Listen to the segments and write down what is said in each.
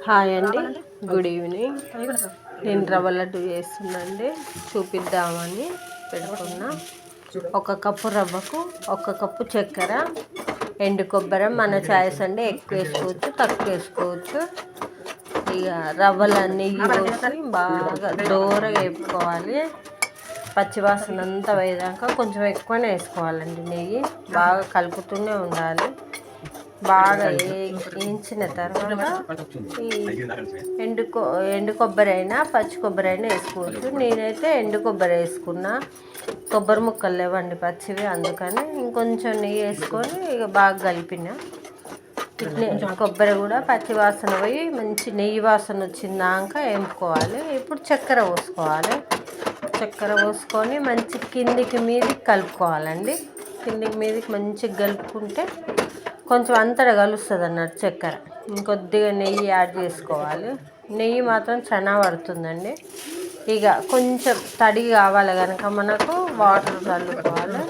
Hi అండి, good evening. నేను రవ్వ లడ్డు చేస్తున్నాండి, చూపిద్దామని పెట్టుకున్నా. 1 కప్పు రవ్వకు 1 కప్పు చక్కెర, ఎండు కొబ్బరి మన చాయిస్ అండి, ఎక్కువ వేసుకోవచ్చు తక్కువ వేసుకోవచ్చు. ఇక రవ్వలన్నీ పోసి బాగా దోరగా వేపుకోవాలి. పచ్చివాసన అంతా పోయేదాకా కొంచెం ఎక్కువనే వేసుకోవాలండి. నెయ్యి బాగా కలుపుతూనే ఉండాలి. బాగా వేయించిన తర్వాత ఈ ఎండు కొబ్బరి అయినా పచ్చి కొబ్బరి అయినా వేసుకోవచ్చు. నేనైతే ఎండు కొబ్బరి వేసుకున్నా, కొబ్బరి ముక్కలు లేవండి పచ్చివి, అందుకని ఇంకొంచెం నెయ్యి వేసుకొని ఇక బాగా కలిపిన. కొబ్బరి కూడా పచ్చి వాసన పోయి మంచి నెయ్యి వాసన వచ్చిందాక వేపుకోవాలి. ఇప్పుడు చక్కెర పోసుకోవాలి. చక్కెర పోసుకొని మంచి కిందికి మీదికి కలుపుకోవాలండి. కిందికి మీదికి మంచిగా కలుపుకుంటే కొంచెం అంతటా కలుస్తుంది అన్నట్టు చక్కెర. ఇంకొద్దిగా నెయ్యి యాడ్ చేసుకోవాలి. నెయ్యి మాత్రం చాలా పడుతుందండి. ఇక కొంచెం తడి కావాలి కనుక మనకు వాటర్ చల్లుకోవాలి.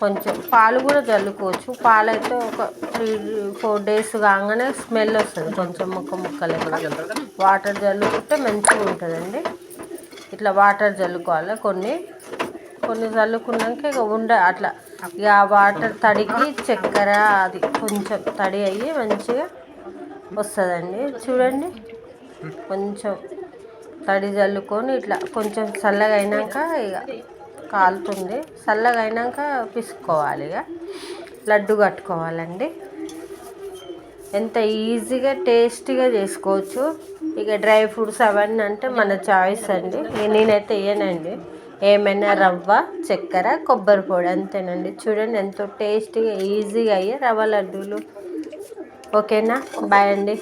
కొంచెం పాలు కూడా చల్లుకోవచ్చు. పాలు అయితే ఒక 3-4 days కాగానే స్మెల్ వస్తుంది, కొంచెం ముక్కలు. వాటర్ చల్లుకుంటే మంచిగా ఉంటుందండి. ఇట్లా వాటర్ చల్లుకోవాలి. కొన్ని చల్లుకున్నాక ఇక అట్లా ఇక ఆ వాటర్ తడికి చక్కెర అది కొంచెం తడి అయ్యి మంచిగా వస్తుందండి. చూడండి, కొంచెం తడి చల్లుకొని ఇట్లా కొంచెం చల్లగా అయినాక ఇక కాలుతుంది. చల్లగా అయినాక పిసుకోవాలి. ఇక లడ్డు కట్టుకోవాలండి. ఎంత ఈజీగా టేస్టీగా చేసుకోవచ్చు. ఇక డ్రై ఫ్రూట్స్ అవన్నీ అంటే మన చాయిస్ అండి. నేనైతే వేయనండి, ఏమైనా రవ్వ, చక్కెర, కొబ్బరి పొడి అంతేనండి. చూడండి ఎంతో టేస్టీగా ఈజీగా అయ్యే రవ్వ లడ్డూలు. ఓకేనా, బాయ్ అండి.